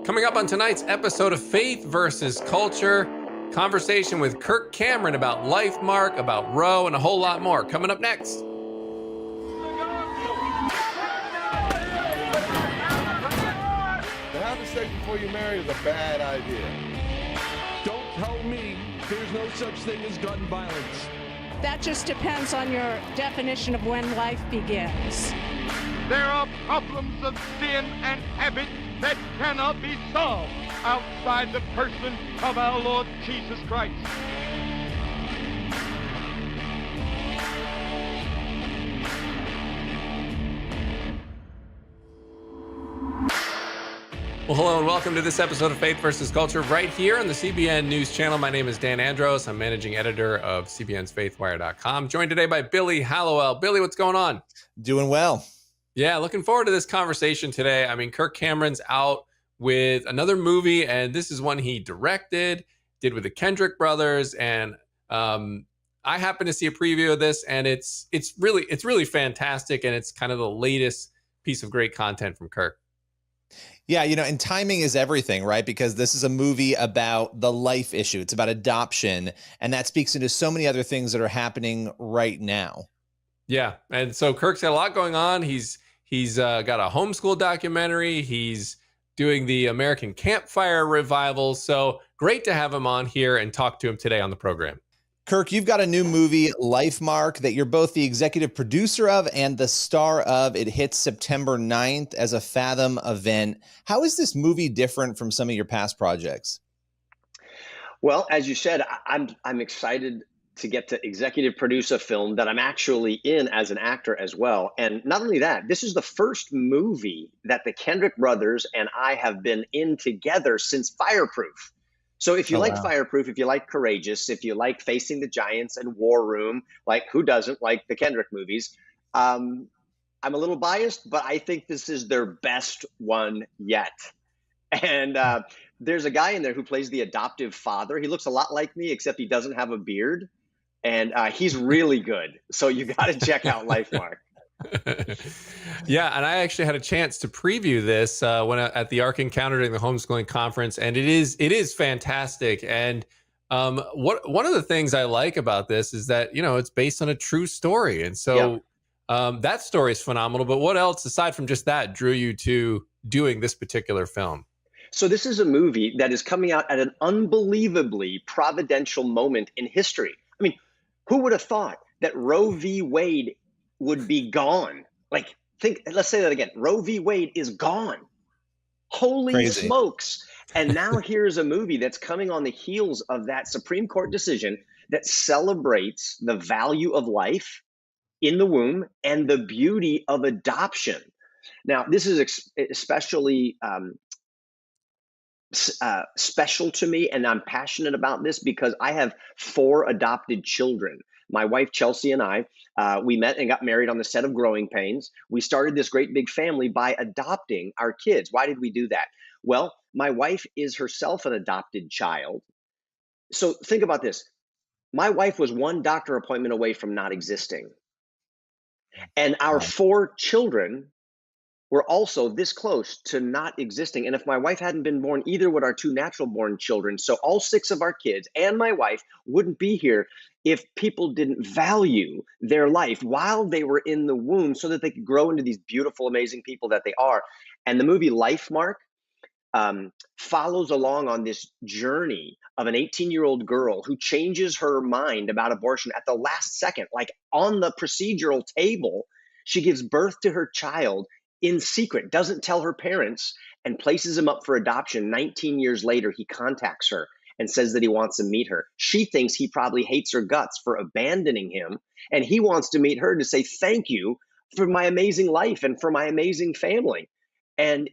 Coming up on tonight's episode of Faith versus Culture, conversation with Kirk Cameron about Life Mark, about Roe, and a whole lot more. Coming up next. To have sex before you marry is a bad idea. Don't tell me there's no such thing as gun violence. That just depends on your definition of when life begins. There are problems of sin and habit that cannot be solved outside the person of our Lord Jesus Christ. Well, hello and welcome to this episode of Faith versus Culture right here on the CBN News Channel. My name is Dan Andros. I'm managing editor of CBN's Faithwire.com. Joined today by Billy Hallowell. Billy, what's going on? Doing well. Yeah, looking forward to this conversation today. I mean, Kirk Cameron's out with another movie, and this is one he directed, did with the Kendrick brothers, and I happened to see a preview of this, and it's really fantastic, and it's kind of the latest piece of great content from Kirk. Yeah, and timing is everything, right? Because this is a movie about the life issue. It's about adoption, and that speaks into so many other things that are happening right now. Yeah, and so Kirk's got a lot going on. He's got a homeschool documentary. He's doing the American Campfire revival. So great to have him on here and talk to him today on the program. Kirk, you've got a new movie, Life Mark, that you're both the executive producer of and the star of. It hits September 9th as a Fathom event. How is this movie different from some of your past projects? Well, as you said, I'm excited to get to executive produce a film that I'm actually in as an actor as well. And not only that, this is the first movie that the Kendrick brothers and I have been in together since Fireproof. So if you like Fireproof, if you like Courageous, if you like Facing the Giants and War Room, like who doesn't like the Kendrick movies? I'm a little biased, but I think this is their best one yet. And there's a guy in there who plays the adoptive father. He looks a lot like me, except he doesn't have a beard. And he's really good. So you got to check out Life Mark. Yeah, and I actually had a chance to preview this at the Ark Encounter during the homeschooling conference, and it is fantastic. And one of the things I like about this is that it's based on a true story, and so that story is phenomenal. But what else aside from just that drew you to doing this particular film? So this is a movie that is coming out at an unbelievably providential moment in history. I mean, who would have thought that Roe v. Wade would be gone? Let's say that again. Roe v. Wade is gone. Holy Crazy. Smokes. And now here's a movie that's coming on the heels of that Supreme Court decision that celebrates the value of life in the womb and the beauty of adoption. Now, this is especially special to me, and I'm passionate about this because I have 4 adopted children. My wife, Chelsea, and I, we met and got married on the set of Growing Pains. We started this great big family by adopting our kids. Why did we do that? Well, my wife is herself an adopted child. So think about this. My wife was 1 doctor appointment away from not existing. And our 4 children were also this close to not existing. And if my wife hadn't been born, either would our 2 natural born children. So all 6 of our kids and my wife wouldn't be here if people didn't value their life while they were in the womb so that they could grow into these beautiful, amazing people that they are. And the movie Life Mark follows along on this journey of an 18-year-old girl who changes her mind about abortion at the last second. Like on the procedural table, she gives birth to her child in secret, doesn't tell her parents, and places him up for adoption. 19 years later, he contacts her and says that he wants to meet her. She thinks he probably hates her guts for abandoning him, and he wants to meet her to say thank you for my amazing life and for my amazing family. And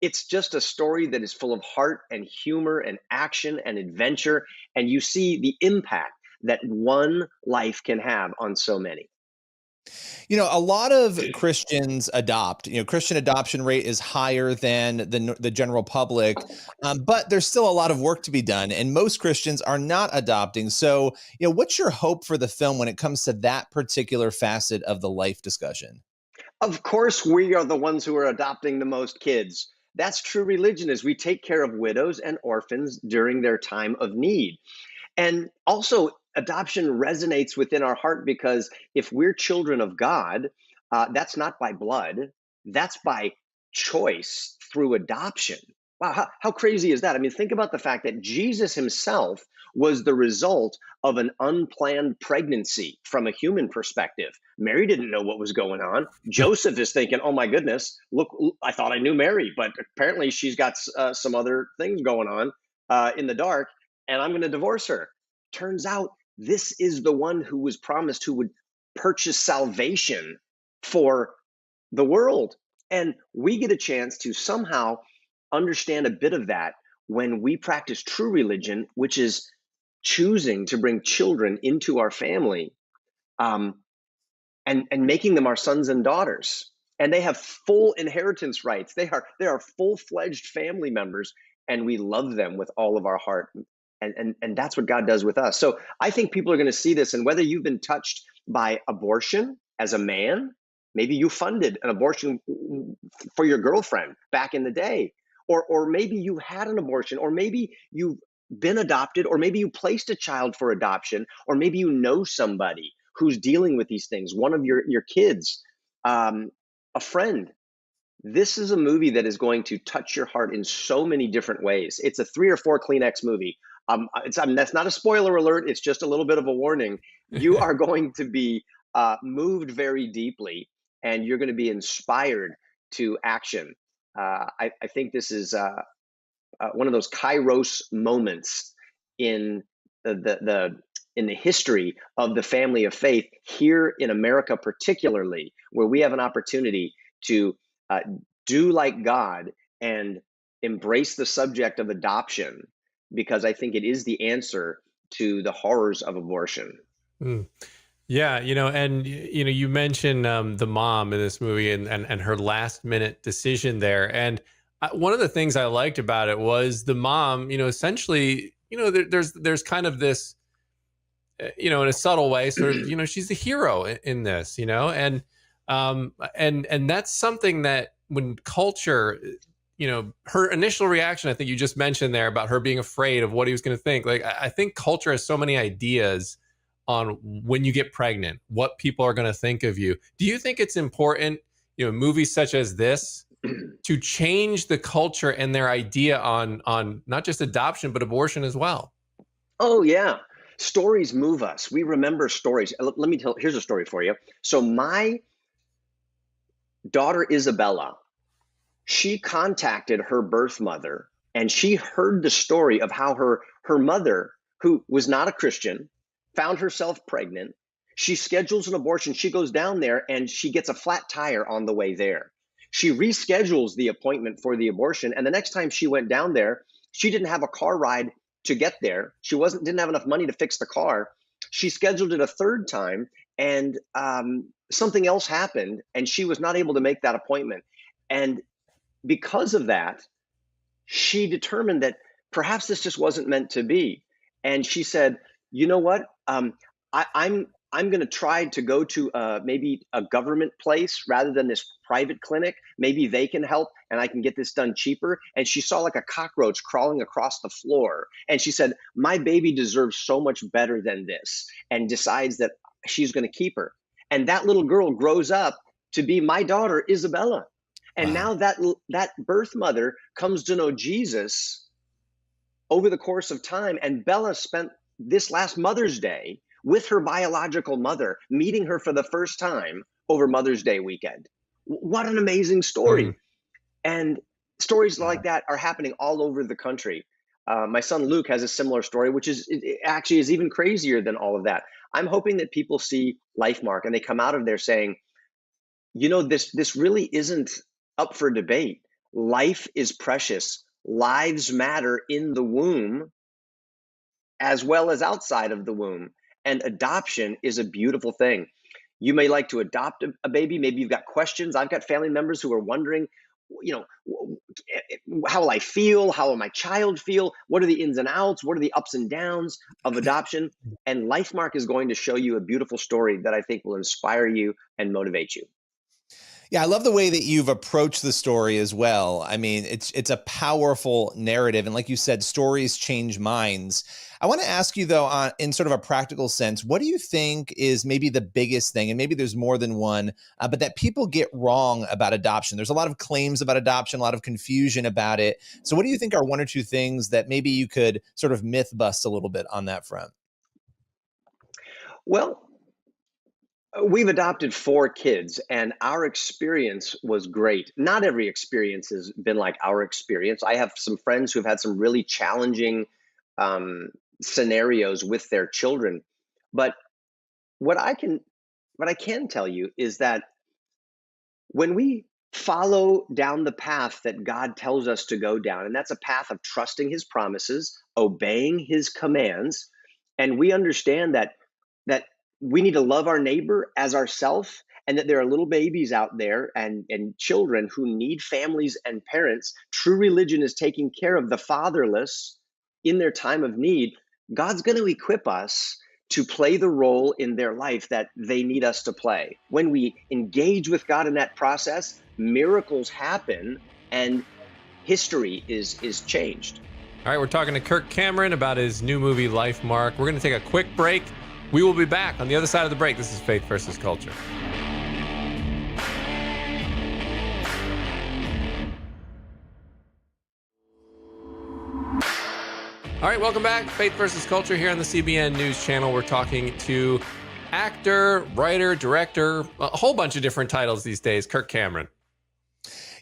it's just a story that is full of heart and humor and action and adventure, and you see the impact that one life can have on so many. A lot of Christians adopt. Christian adoption rate is higher than the general public, but there's still a lot of work to be done, and most Christians are not adopting. So, what's your hope for the film when it comes to that particular facet of the life discussion? Of course, we are the ones who are adopting the most kids. That's true religion, is we take care of widows and orphans during their time of need. And also, adoption resonates within our heart because if we're children of God, that's not by blood, that's by choice through adoption. Wow, how crazy is that? I mean, think about the fact that Jesus himself was the result of an unplanned pregnancy from a human perspective. Mary didn't know what was going on. Joseph is thinking, oh my goodness, look, I thought I knew Mary, but apparently she's got some other things going on in the dark, and I'm going to divorce her. Turns out this is the one who was promised who would purchase salvation for the world. And we get a chance to somehow understand a bit of that when we practice true religion, which is choosing to bring children into our family, and making them our sons and daughters. And they have full inheritance rights. They are full-fledged family members, and we love them with all of our heart. And that's what God does with us. So I think people are going to see this, and whether you've been touched by abortion as a man, maybe you funded an abortion for your girlfriend back in the day, or maybe you had an abortion, or maybe you've been adopted, or maybe you placed a child for adoption, or maybe you know somebody who's dealing with these things, one of your kids, a friend. This is a movie that is going to touch your heart in so many different ways. It's a 3 or 4 Kleenex movie. That's not a spoiler alert. It's just a little bit of a warning. You are going to be moved very deeply, and you're going to be inspired to action. I think this is one of those Kairos moments in in the history of the family of faith here in America, particularly, where we have an opportunity to do like God and embrace the subject of adoption, because I think it is the answer to the horrors of abortion. Mm. Yeah, and you mentioned the mom in this movie and her last minute decision there. And one of the things I liked about it was the mom, essentially, there's kind of this, in a subtle way, sort of, she's the hero in this, and that's something that when culture, her initial reaction, I think you just mentioned there about her being afraid of what he was going to think. Like, I think culture has so many ideas on when you get pregnant, what people are going to think of you. Do you think it's important, movies such as this, to change the culture and their idea on not just adoption, but abortion as well? Oh, yeah. Stories move us. We remember stories. Let me tell, here's a story for you. So my daughter, Isabella, she contacted her birth mother, and she heard the story of how her mother, who was not a Christian, found herself pregnant. She schedules an abortion. She goes down there and she gets a flat tire on the way there. She reschedules the appointment for the abortion. And the next time she went down there, she didn't have a car ride to get there. She didn't have enough money to fix the car. She scheduled it a third time, and something else happened, and she was not able to make that appointment. And because of that, she determined that perhaps this just wasn't meant to be. And she said, you know what? I'm going to try to go to maybe a government place rather than this private clinic. Maybe they can help and I can get this done cheaper. And she saw like a cockroach crawling across the floor. And she said, my baby deserves so much better than this, and decides that she's going to keep her. And that little girl grows up to be my daughter, Isabella. And now that birth mother comes to know Jesus over the course of time. And Bella spent this last Mother's Day with her biological mother, meeting her for the first time over Mother's Day weekend. What an amazing story. Mm. And stories like that are happening all over the country. My son Luke has a similar story, which is actually is even crazier than all of that. I'm hoping that people see LifeMark and they come out of there saying, this really isn't up for debate. Life is precious. Lives matter in the womb as well as outside of the womb. And adoption is a beautiful thing. You may like to adopt a baby. Maybe you've got questions. I've got family members who are wondering, how will I feel? How will my child feel? What are the ins and outs? What are the ups and downs of adoption? And LifeMark is going to show you a beautiful story that I think will inspire you and motivate you. Yeah, I love the way that you've approached the story as well. I mean, it's a powerful narrative, and like you said, stories change minds. I want to ask you though, in sort of a practical sense, what do you think is maybe the biggest thing, and maybe there's more than one, but that people get wrong about adoption? There's a lot of claims about adoption, a lot of confusion about it. So, what do you think are one or two things that maybe you could sort of myth bust a little bit on that front? Well, we've adopted 4 kids, and our experience was great. Not every experience has been like our experience. I have some friends who've had some really challenging um, scenarios with their children. But what I can what I can tell you is that when we follow down the path that God tells us to go down, and that's a path of trusting His promises, obeying His commands, and we understand that we need to love our neighbor as ourselves, and that there are little babies out there and children who need families and parents. True religion is taking care of the fatherless in their time of need. God's going to equip us to play the role in their life that they need us to play. When we engage with God in that process, miracles happen and history is changed. All right, we're talking to Kirk Cameron about his new movie, Life Mark. We're going to take a quick break. We will be back on the other side of the break. This is Faith versus Culture. All right, welcome back. Faith versus Culture here on the CBN News Channel. We're talking to actor, writer, director, a whole bunch of different titles these days, Kirk Cameron.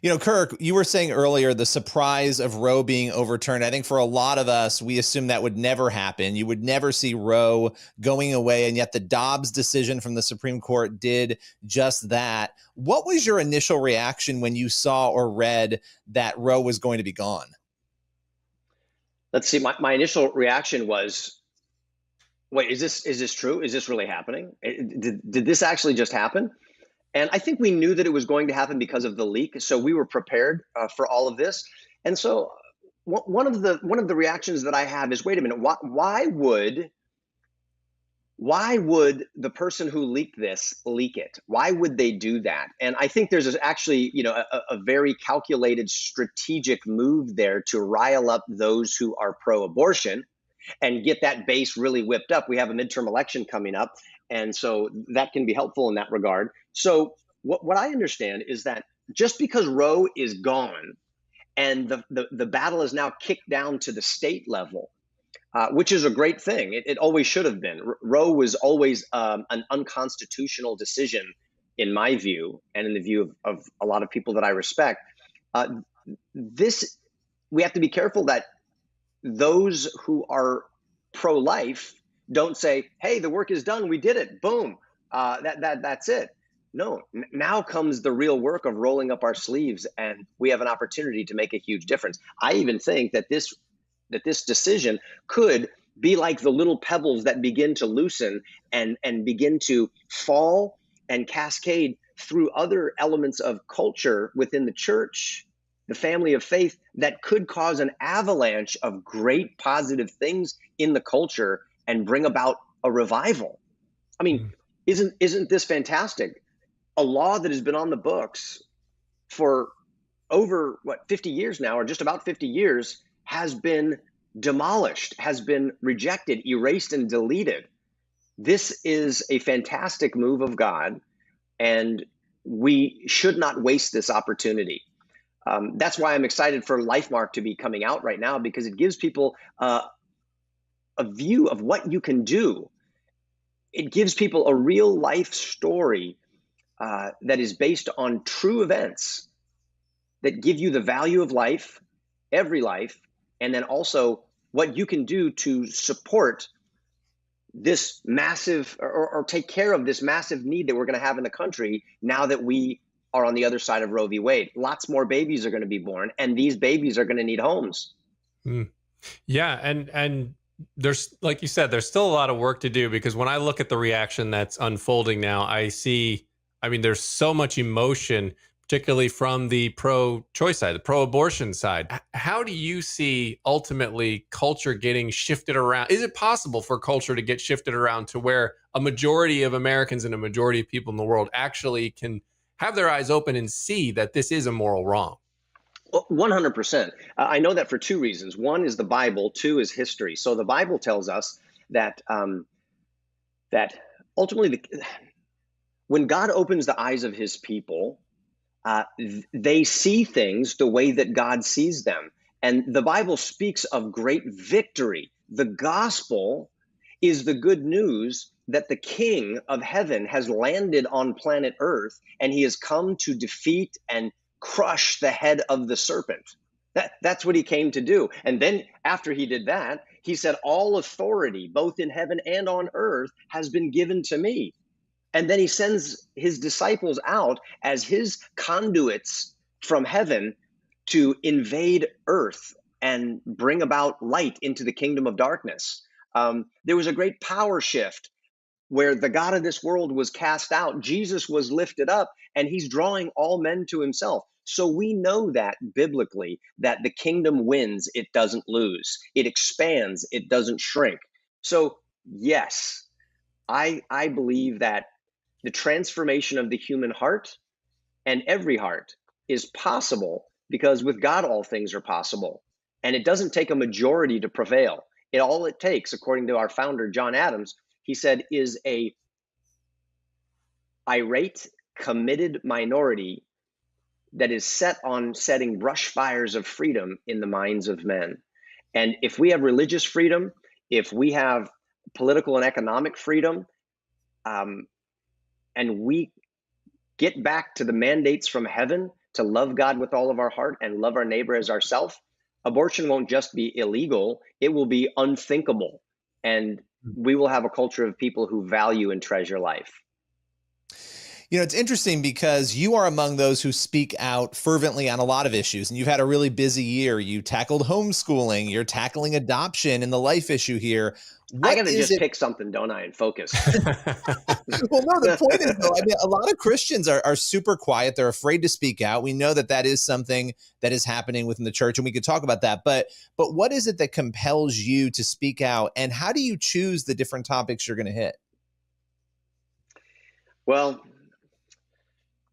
You know, Kirk, you were saying earlier the surprise of Roe being overturned. I think for a lot of us, we assumed that would never happen. You would never see Roe going away, and yet the Dobbs decision from the Supreme Court did just that. What was your initial reaction when you saw or read that Roe was going to be gone? Let's see. My initial reaction was, wait, is this true? Is this really happening? Did this actually just happen? And I think we knew that it was going to happen because of the leak, so we were prepared for all of this. And so one of the reactions that I have is, wait a minute, why would the person who leaked this leak it? Why would they do that? And I think there's actually, a very calculated strategic move there to rile up those who are pro-abortion and get that base really whipped up. We have a midterm election coming up, and so that can be helpful in that regard. So what I understand is that just because Roe is gone and the battle is now kicked down to the state level, which is a great thing. It always should have been. Roe was always an unconstitutional decision, in my view, and in the view of a lot of people that I respect. We have to be careful that those who are pro-life don't say, "Hey, the work is done. We did it. Boom. That's it." No. Now comes the real work of rolling up our sleeves, and we have an opportunity to make a huge difference. I even think that this decision could be like the little pebbles that begin to loosen and begin to fall and cascade through other elements of culture within the church, the family of faith, that could cause an avalanche of great positive things in the culture and bring about a revival. I mean, isn't this fantastic? A law that has been on the books for over 50 years now, or just about 50 years, has been demolished, has been rejected, erased, and deleted. This is a fantastic move of God, and we should not waste this opportunity. That's why I'm excited for LifeMark to be coming out right now, because it gives people a view of what you can do. It gives people a real life story that is based on true events that give you the value of life, every life, and then also what you can do to support this massive or take care of this massive need that we're going to have in the country now that we are on the other side of Roe v. Wade. Lots more babies are going to be born, and these babies are going to need homes. Yeah, and there's, like you said, there's still a lot of work to do, because when I look at the reaction that's unfolding now, there's so much emotion, particularly from the pro-choice side, the pro-abortion side. How do you see ultimately culture getting shifted around? Is it possible for culture to get shifted around to where a majority of Americans and a majority of people in the world actually can have their eyes open and see that this is a moral wrong? 100%. I know that for two reasons. One is the Bible. Two is history. So the Bible tells us that that ultimately, when God opens the eyes of his people, they see things the way that God sees them. And the Bible speaks of great victory. The gospel is the good news that the King of heaven has landed on planet Earth, and he has come to defeat and crush the head of the serpent. That's what he came to do. And then after he did that, he said, all authority, both in heaven and on earth, has been given to me. And then he sends his disciples out as his conduits from heaven to invade earth and bring about light into the kingdom of darkness. There was a great power shift where the God of this world was cast out. Jesus was lifted up, and he's drawing all men to himself. So we know that biblically, that the kingdom wins, it doesn't lose. It expands, it doesn't shrink. So yes, I believe that the transformation of the human heart and every heart is possible, because with God, all things are possible. And it doesn't take a majority to prevail. All it takes, according to our founder, John Adams, he said, is a irate, committed minority that is set on setting brush fires of freedom in the minds of men. And if we have religious freedom, if we have political and economic freedom, and we get back to the mandates from heaven to love God with all of our heart and love our neighbor as ourselves, abortion won't just be illegal, it will be unthinkable. And we will have a culture of people who value and treasure life. You know, it's interesting because you are among those who speak out fervently on a lot of issues, and you've had a really busy year. You tackled homeschooling, you're tackling adoption and the life issue here. I got to just pick something, don't I, and focus. Well, no, the point is, though, I mean, a lot of Christians are super quiet. They're afraid to speak out. We know that that is something that is happening within the church, and we could talk about that. But what is it that compels you to speak out, and how do you choose the different topics you're going to hit? Well,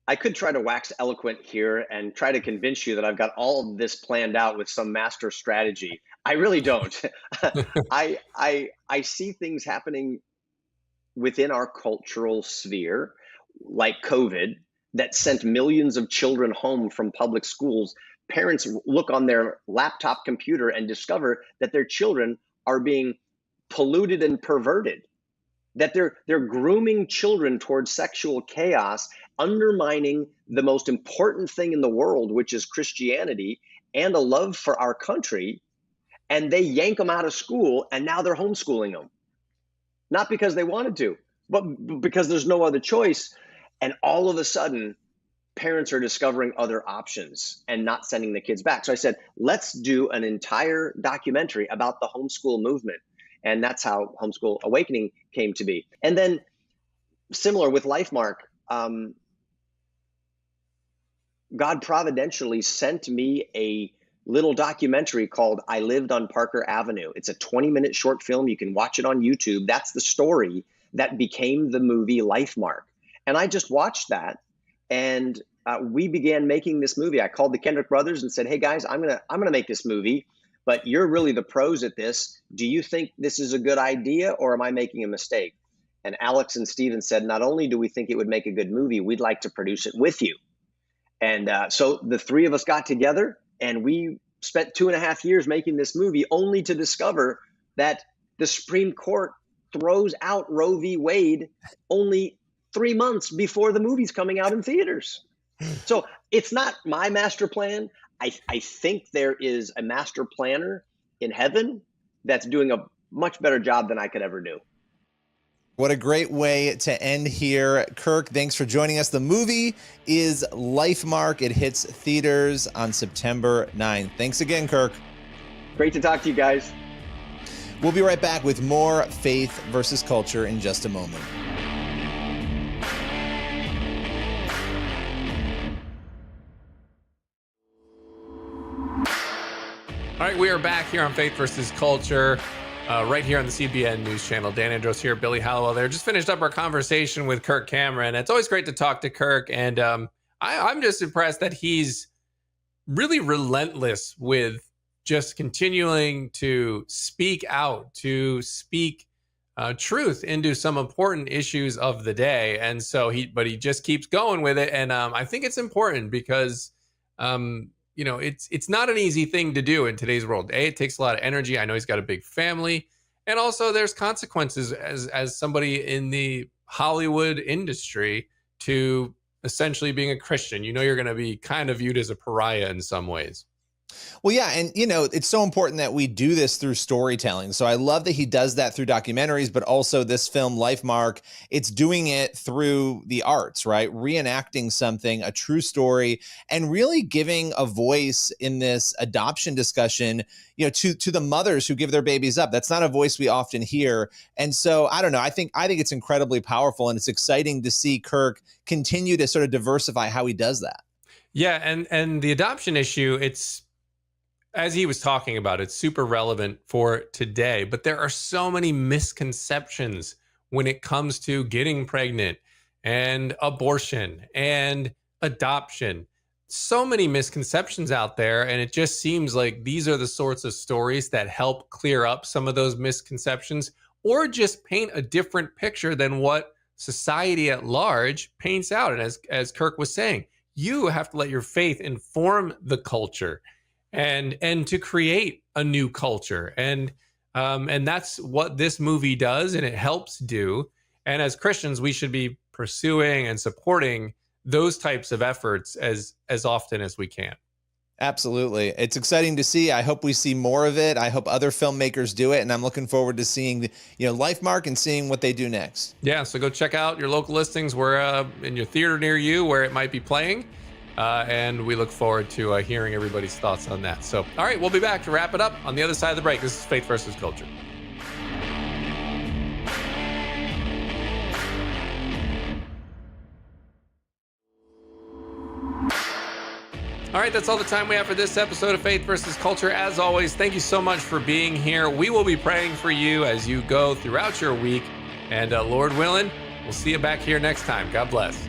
I could try to wax eloquent here and try to convince you that I've got all of this planned out with some master strategy. I really don't. I see things happening within our cultural sphere, like COVID, that sent millions of children home from public schools. Parents look on their laptop computer and discover that their children are being polluted and perverted, that they're grooming children towards sexual chaos, undermining the most important thing in the world, which is Christianity and a love for our country. And they yank them out of school, and now they're homeschooling them. Not because they wanted to, but because there's no other choice. And all of a sudden, parents are discovering other options and not sending the kids back. So I said, let's do an entire documentary about the homeschool movement. And that's how Homeschool Awakening came to be. And then similar with LifeMark, God providentially sent me a little documentary called I Lived on Parker Avenue. It's a 20-minute short film. You can watch it on YouTube. That's the story that became the movie LifeMark. And I just watched that, and we began making this movie. I called the Kendrick brothers and said, hey guys, I'm gonna make this movie, but you're really the pros at this. Do you think this is a good idea, or am I making a mistake? And Alex and Steven said, not only do we think it would make a good movie, we'd like to produce it with you. And so the three of us got together, and we spent 2.5 years making this movie, only to discover that the Supreme Court throws out Roe v. Wade only 3 months before the movie's coming out in theaters. So it's not my master plan. I think there is a master planner in heaven that's doing a much better job than I could ever do. What a great way to end here. Kirk, thanks for joining us. The movie is LifeMark. It hits theaters on September 9th. Thanks again, Kirk. Great to talk to you guys. We'll be right back with more Faith versus Culture in just a moment. All right, we are back here on Faith versus Culture, right here on the CBN News Channel. Dan Andros here, Billy Hallowell there. Just finished up our conversation with Kirk Cameron. It's always great to talk to Kirk, and I'm just impressed that he's really relentless with just continuing to speak out, to speak truth into some important issues of the day. And so but he just keeps going with it. And I think it's important because, it's not an easy thing to do in today's world. It takes a lot of energy. I know he's got a big family. And also there's consequences as somebody in the Hollywood industry to essentially being a Christian. You're going to be kind of viewed as a pariah in some ways. Well, yeah. And, it's so important that we do this through storytelling. So I love that he does that through documentaries, but also this film, Lifemark, it's doing it through the arts, right? Reenacting something, a true story, and really giving a voice in this adoption discussion, to the mothers who give their babies up. That's not a voice we often hear. And so I don't know. I think it's incredibly powerful, and it's exciting to see Kirk continue to sort of diversify how he does that. Yeah. And the adoption issue, it's, as he was talking about, it's super relevant for today, but there are so many misconceptions when it comes to getting pregnant and abortion and adoption. So many misconceptions out there. And it just seems like these are the sorts of stories that help clear up some of those misconceptions, or just paint a different picture than what society at large paints out. And as Kirk was saying, you have to let your faith inform the culture and to create a new culture. And that's what this movie does, and it helps do. And as Christians, we should be pursuing and supporting those types of efforts as often as we can. Absolutely. It's exciting to see. I hope we see more of it. I hope other filmmakers do it. And I'm looking forward to seeing, Lifemark and seeing what they do next. Yeah. So go check out your local listings where in your theater near you where it might be playing. And we look forward to hearing everybody's thoughts on that. So, all right, we'll be back to wrap it up on the other side of the break. This is Faith versus Culture. All right, that's all the time we have for this episode of Faith versus Culture. As always, thank you so much for being here. We will be praying for you as you go throughout your week. And Lord willing, we'll see you back here next time. God bless.